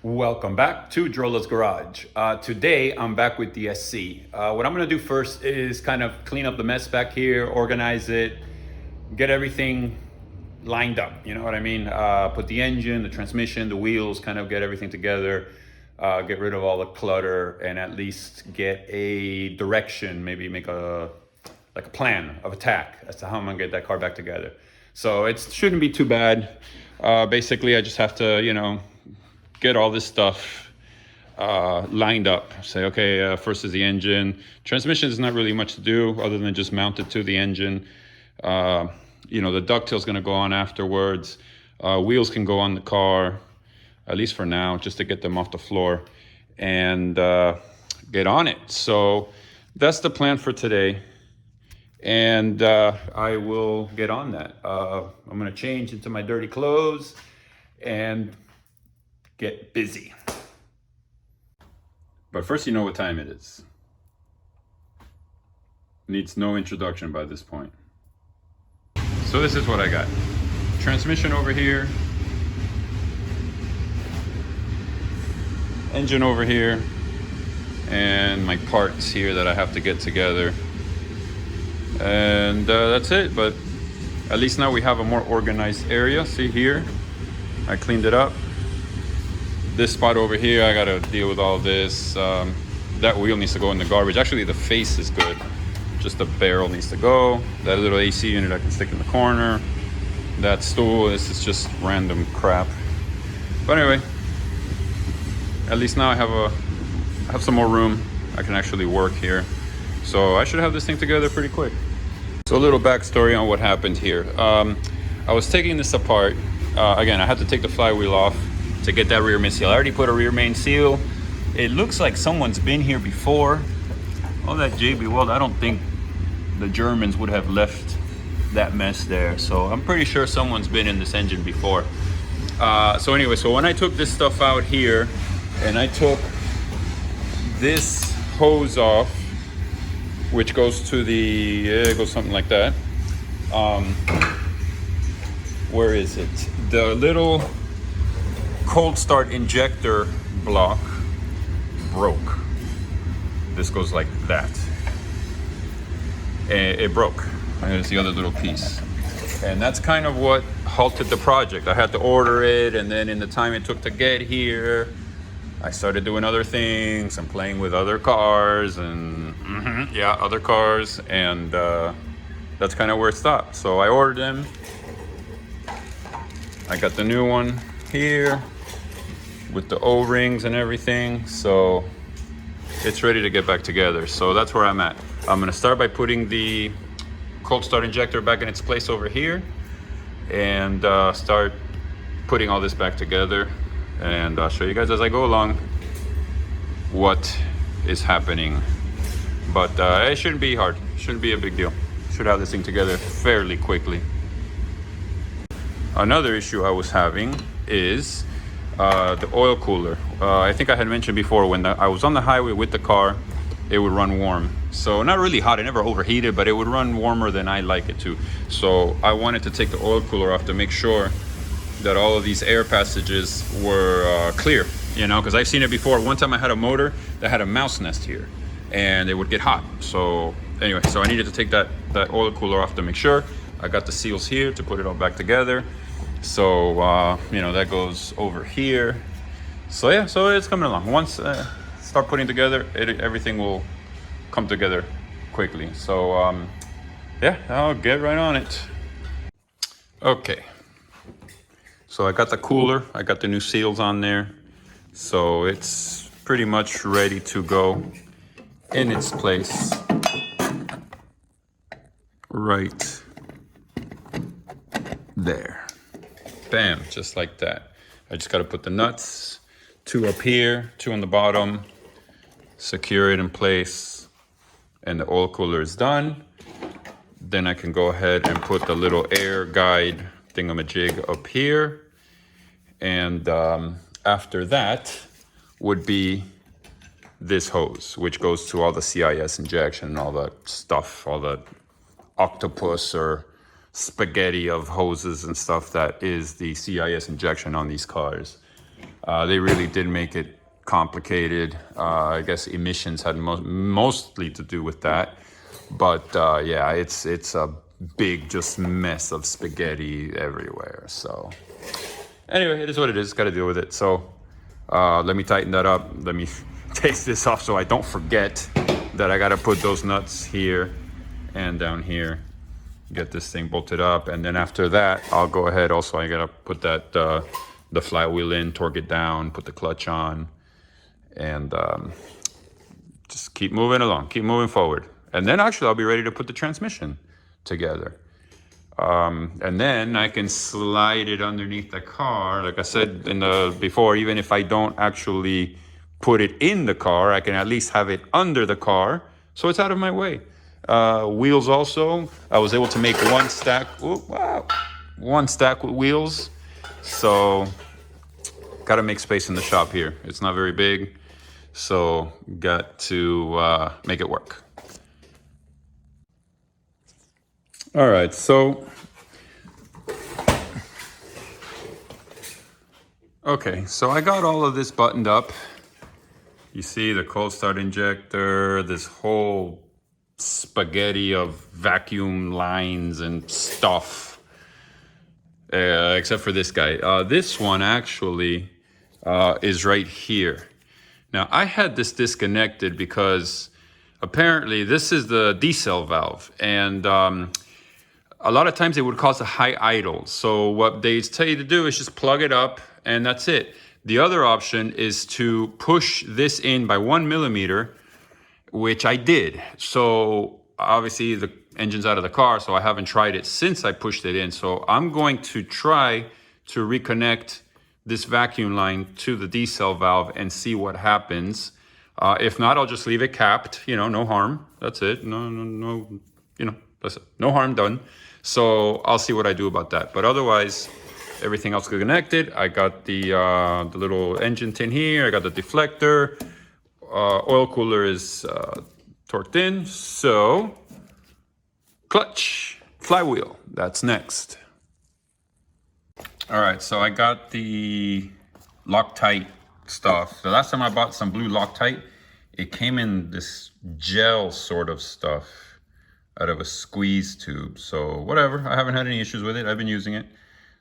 Welcome back to Drola's Garage. Today I'm back with the SC. What I'm gonna do first is kind of clean up the mess back here, organize it, get everything lined up, you know what I mean? Put the engine, the transmission, the wheels, kind of get everything together, get rid of all the clutter, and at least get a direction, maybe make a plan of attack as to how I'm gonna get that car back together. So it shouldn't be too bad. Basically, I just have to, get all this stuff lined up. Say, okay, first is the engine. Transmission is not really much to do other than just mount it to the engine. The ducktail's gonna go on afterwards. Wheels can go on the car, at least for now, just to get them off the floor and get on it. So that's the plan for today. And I will get on that. I'm gonna change into my dirty clothes and get busy. But first, you know what time it is. Needs no introduction by this point. So this is what I got. Transmission over here. Engine over here. And my parts here that I have to get together. And that's it, but at least now we have a more organized area. See here, I cleaned it up. This spot over here, I gotta deal with all this. That wheel needs to go in the garbage. Actually, the face is good. Just the barrel needs to go. That little AC unit I can stick in the corner. That stool, this is just random crap. But anyway, at least now I have some more room. I can actually work here. So I should have this thing together pretty quick. So a little backstory on what happened here. I was taking this apart. Again, I had to take the flywheel off to get that rear main seal. I already put a rear main seal. It looks like someone's been here before. All that JB Weld, I don't think the Germans would have left that mess there. So I'm pretty sure someone's been in this engine before. So anyway, so when I took this stuff out here and I took this hose off, which goes to the, it goes something like that. Where is it? The little cold start injector block broke. This goes like that. And it broke. There's the other little piece. And that's kind of what halted the project. I had to order it, and then in the time it took to get here, I started doing other things and playing with other cars and other cars, and that's kind of where it stopped. So I ordered them. I got the new one here with the O-rings and everything, so it's ready to get back together. So that's where I'm at. I'm gonna start by putting the cold start injector back in its place over here and start putting all this back together, and I'll show you guys as I go along what is happening. But it shouldn't be hard, shouldn't be a big deal. Should have this thing together fairly quickly. Another issue I was having is the oil cooler. I think I had mentioned before, when I was on the highway with the car, it would run warm. So not really hot, it never overheated, but it would run warmer than I like it to. So I wanted to take the oil cooler off to make sure that all of these air passages were clear, because I've seen it before. One time I had a motor that had a mouse nest here and it would get hot. So anyway, so I needed to take that oil cooler off to make sure. I got the seals here to put it all back together. So, that goes over here. So yeah, so it's coming along. Once start putting together, everything will come together quickly. So I'll get right on it. Okay. So I got the cooler, I got the new seals on there. So it's pretty much ready to go in its place. Right there. Bam, just like that. I just gotta put the nuts, 2 up here, 2 on the bottom, secure it in place, and the oil cooler is done. Then I can go ahead and put the little air guide thingamajig up here. And after that would be this hose, which goes to all the CIS injection and all that stuff, all the octopus or spaghetti of hoses and stuff that is the CIS injection on these cars. They really did make it complicated. I guess emissions had mostly to do with that. But yeah, it's a big just mess of spaghetti everywhere. So anyway, it is what it is. Got to deal with it. So let me tighten that up. Let me take this off so I don't forget that I got to put those nuts here and down here. Get this thing bolted up, and then after that, I'll go ahead. Also, I got to put that the flywheel in, torque it down, put the clutch on, and just keep moving along, keep moving forward. And then actually I'll be ready to put the transmission together. And then I can slide it underneath the car. Like I said before, even if I don't actually put it in the car, I can at least have it under the car so it's out of my way. Wheels also, I was able to make one stack with wheels. So got to make space in the shop here. It's not very big, so got to make it work. All right, so okay, so I got all of this buttoned up. You see the cold start injector, this whole spaghetti of vacuum lines and stuff, except for this guy. This one actually is right here. Now I had this disconnected because apparently this is the decel valve, and a lot of times it would cause a high idle. So what they tell you to do is just plug it up and that's it. The other option is to push this in by 1 millimeter, which I did. So obviously the engine's out of the car, so I haven't tried it since I pushed it in. So I'm going to try to reconnect this vacuum line to the decel valve and see what happens. If not, I'll just leave it capped, no harm. That's it. No, that's it. No harm done. So I'll see what I do about that. But otherwise, everything else is connected. I got the little engine tin here. I got the deflector. Oil cooler is torqued in. So clutch, flywheel, that's next. All right, so I got the Loctite stuff. The last time I bought some blue Loctite, it came in this gel sort of stuff out of a squeeze tube. So whatever, I haven't had any issues with it. I've been using it.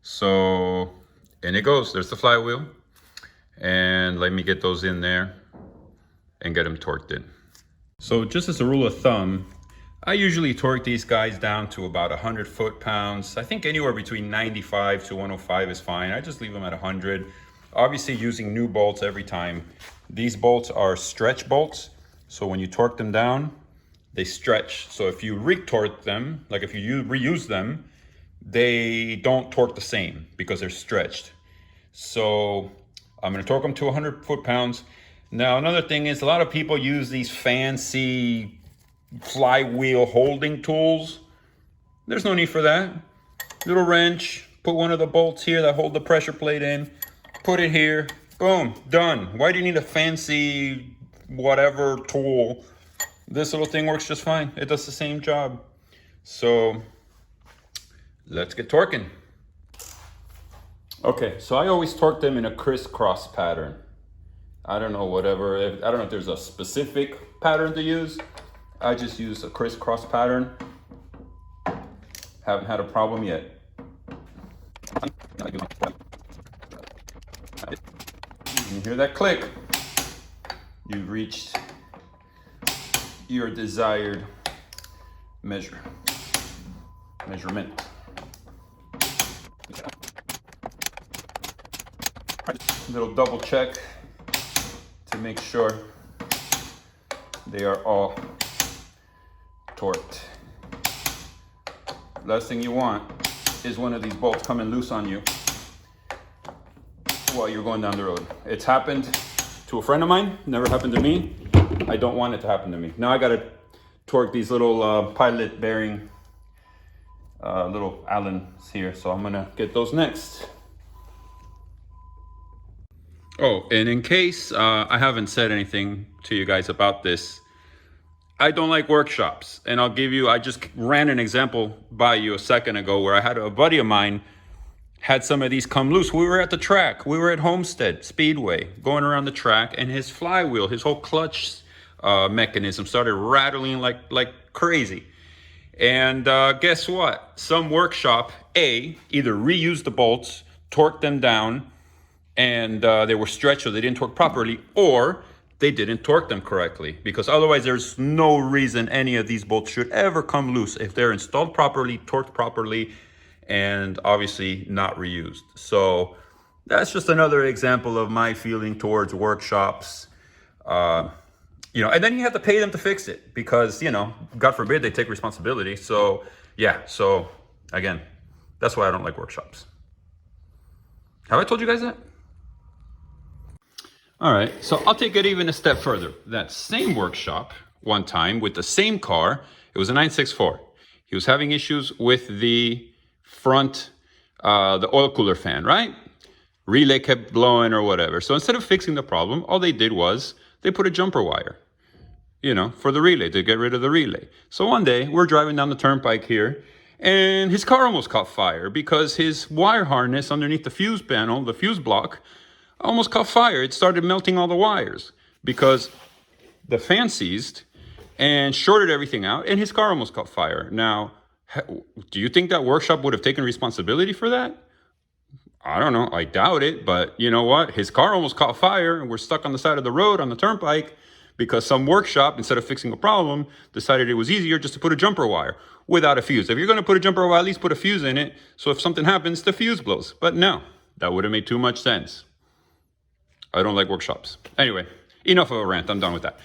So, and it goes, there's the flywheel. And let me get those in there and get them torqued in. So just as a rule of thumb, I usually torque these guys down to about 100 foot-pounds. I think anywhere between 95 to 105 is fine. I just leave them at 100. Obviously using new bolts every time. These bolts are stretch bolts. So when you torque them down, they stretch. So if you retorque them, like if you reuse them, they don't torque the same because they're stretched. So I'm gonna torque them to 100 foot-pounds. Now, another thing is a lot of people use these fancy flywheel holding tools. There's no need for that. Little wrench, put one of the bolts here that hold the pressure plate in, put it here, boom, done. Why do you need a fancy whatever tool? This little thing works just fine. It does the same job. So let's get torquing. Okay, so I always torque them in a crisscross pattern. I don't know, I don't know if there's a specific pattern to use. I just use a crisscross pattern. Haven't had a problem yet. You hear that click? You've reached your desired measurement. Little double check to make sure they are all torqued. Last thing you want is one of these bolts coming loose on you while you're going down the road. It's happened to a friend of mine, never happened to me. I don't want it to happen to me. Now I gotta torque these little pilot bearing, little Allens here, so I'm gonna get those next. Oh, and in case I haven't said anything to you guys about this, I don't like workshops. And I just ran an example by you a second ago where I had a buddy of mine had some of these come loose. We were at the track. We were at Homestead Speedway going around the track, and his flywheel, his whole clutch mechanism started rattling like crazy. And guess what? Some workshop, either reused the bolts, torqued them down, and they were stretched so they didn't torque properly, or they didn't torque them correctly, because otherwise there's no reason any of these bolts should ever come loose if they're installed properly, torqued properly, and obviously not reused. So that's just another example of my feeling towards workshops. You know, and then you have to pay them to fix it because, you know, God forbid they take responsibility. So yeah, so again, that's why I don't like workshops. Have I told you guys that? All right, so I'll take it even a step further. That same workshop, one time with the same car, it was a 964. He was having issues with the front, the oil cooler fan, right? Relay kept blowing or whatever. So instead of fixing the problem, all they did was they put a jumper wire, you know, for the relay, to get rid of the relay. So one day we're driving down the turnpike here, and his car almost caught fire because his wire harness underneath the fuse panel, the fuse block, almost caught fire. It started melting all the wires because the fan seized and shorted everything out, and his car almost caught fire. Now, do you think that workshop would have taken responsibility for that? I don't know. I doubt it. But you know what? His car almost caught fire, and we're stuck on the side of the road on the turnpike because some workshop, instead of fixing a problem, decided it was easier just to put a jumper wire without a fuse. If you're going to put a jumper wire, at least put a fuse in it, so if something happens, the fuse blows. But no, that would have made too much sense. I don't like workshops. Anyway, enough of a rant. I'm done with that.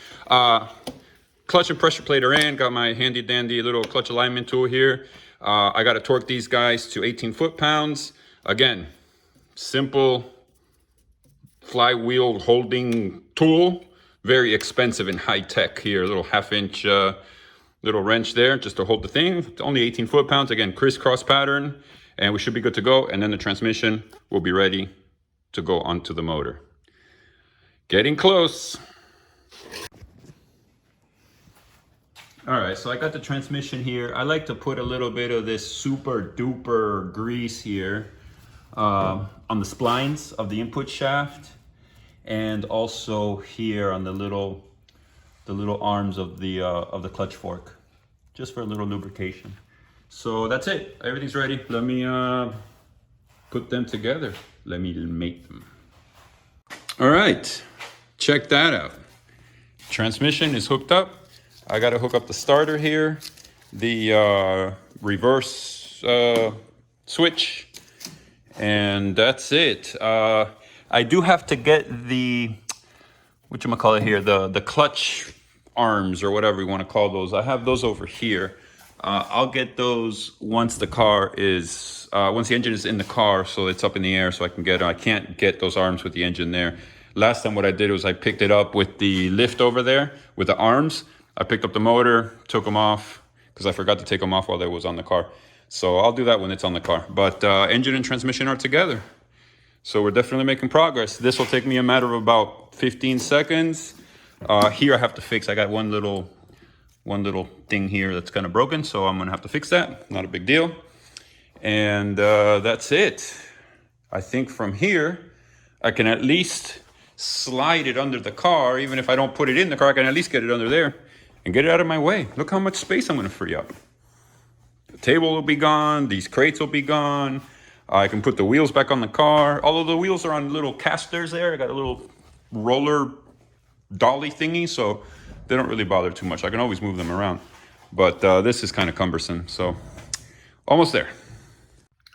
Clutch and pressure plate are in. Got my handy dandy little clutch alignment tool here. I got to torque these guys to 18 foot-pounds. Again, simple flywheel holding tool. Very expensive and high-tech here. A little half-inch little wrench there just to hold the thing. It's only 18 foot-pounds. Again, crisscross pattern. And we should be good to go. And then the transmission will be ready to go onto the motor. Getting close. All right, so I got the transmission here. I like to put a little bit of this super duper grease here on the splines of the input shaft, and also here on the little arms of the clutch fork, just for a little lubrication. So that's it. Everything's ready. Let me put them together. Let me mate them. All right, check that out. Transmission is hooked up. I got to hook up the starter here, the reverse switch, and that's it. I do have to get the, whatchamacallit here, the clutch arms or whatever you want to call those. I have those over here. I'll get those once the car is, once the engine is in the car, so it's up in the air so I can get it. I can't get those arms with the engine there. Last time what I did was I picked it up with the lift over there with the arms. I picked up the motor, took them off because I forgot to take them off while they was on the car. So I'll do that when it's on the car. But engine and transmission are together. So we're definitely making progress. This will take me a matter of about 15 seconds. Here I have to fix, I got one little thing here that's kind of broken, so I'm gonna have to fix that. Not a big deal. And that's it. I think from here, I can at least slide it under the car. Even if I don't put it in the car, I can at least get it under there and get it out of my way. Look how much space I'm gonna free up. The table will be gone, these crates will be gone. I can put the wheels back on the car. Although the wheels are on little casters there. I got a little roller dolly thingy, so they don't really bother too much. I can always move them around. But this is kind of cumbersome, so almost there.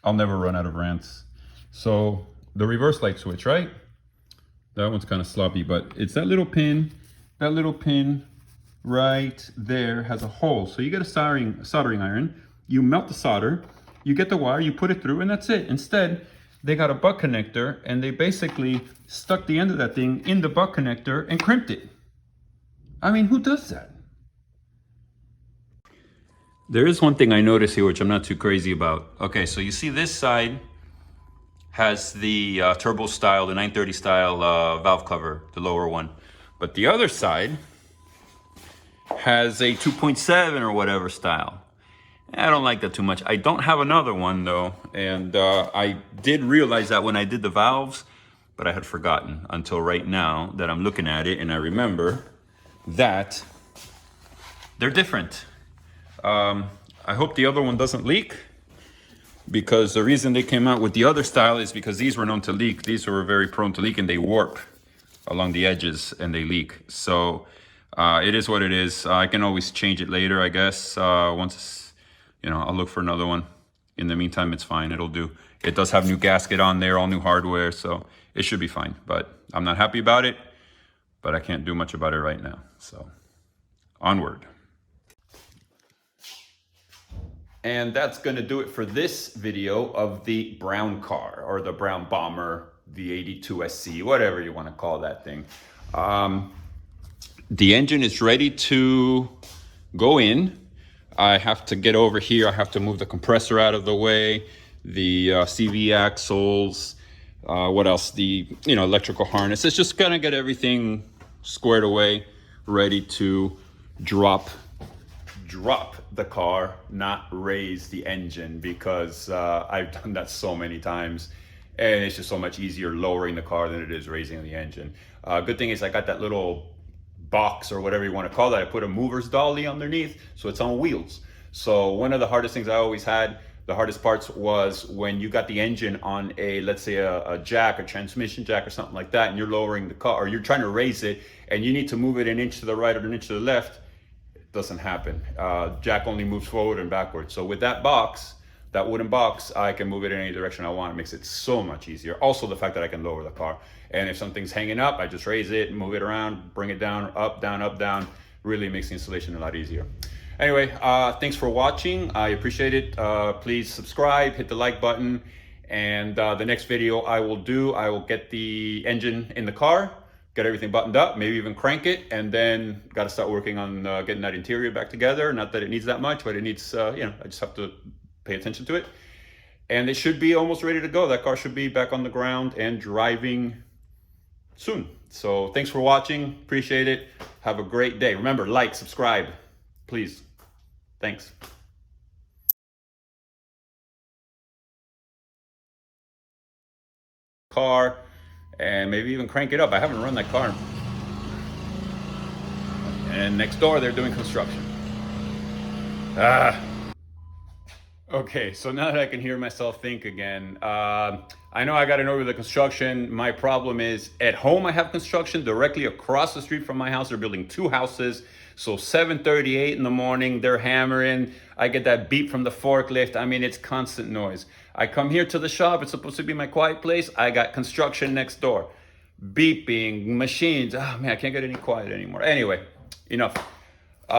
I'll never run out of rants. So the reverse light switch, right? That one's kind of sloppy, but it's that little pin right there has a hole. So you get a soldering iron, you melt the solder, you get the wire, you put it through, and that's it. Instead, they got a butt connector, and they basically stuck the end of that thing in the butt connector and crimped it. I mean, who does that? There is one thing I noticed here, which I'm not too crazy about. Okay, so you see this side has the turbo style, the 930 style valve cover, the lower one. But the other side has a 2.7 or whatever style. I don't like that too much. I don't have another one though, and I did realize that when I did the valves, but I had forgotten until right now that I'm looking at it and I remember that they're different. I hope the other one doesn't leak, because the reason they came out with the other style is because these were known to leak. These were very prone to leak and they warp along the edges and they leak. So it is what it is. I can always change it later, I guess. Once, you know, I'll look for another one. In the meantime, it's fine. It'll do. It does have new gasket on there, all new hardware, so it should be fine. But I'm not happy about it, but I can't do much about it right now. So onward. And that's gonna do it for this video of the brown car, or the brown bomber, the 82 SC, whatever you wanna call that thing. The engine is ready to go in. I have to get over here. I have to move the compressor out of the way, the CV axles, what else? The electrical harness. It's just gonna get everything squared away, ready to drop the car, not raise the engine, because I've done that so many times, and it's just so much easier lowering the car than it is raising the engine. Good thing is I got that little box, or whatever you want to call that. I put a mover's dolly underneath, so it's on wheels. So one of the hardest things I always had, the hardest parts, was when you got the engine on a, let's say a jack, a transmission jack or something like that, and you're lowering the car, or you're trying to raise it and you need to move it an inch to the right or an inch to the left. It doesn't happen. Jack only moves forward and backwards. So with that box, that wooden box, I can move it in any direction I want. It makes it so much easier. Also the fact that I can lower the car, and if something's hanging up, I just raise it, move it around, bring it down, up, down, really makes the installation a lot easier. Anyway, thanks for watching. I appreciate it. Please subscribe, hit the like button, and the next video I will get the engine in the car, get everything buttoned up, maybe even crank it, and then got to start working on getting that interior back together. Not that it needs that much, but it needs, I just have to pay attention to it. And it should be almost ready to go. That car should be back on the ground and driving soon. So thanks for watching. Appreciate it. Have a great day. Remember, like, subscribe, please. Thanks. Car, and maybe even crank it up. I haven't run that car. And next door, they're doing construction. Okay, so now that I can hear myself think again, I know I got to know the construction. My problem is, at home I have construction directly across the street from my house. They're building two houses. So 7:38 in the morning, they're hammering. I get that beep from the forklift. I mean, it's constant noise. I come here to the shop. It's supposed to be my quiet place. I got construction next door. Beeping, machines. Oh man, I can't get any quiet anymore. Anyway, enough.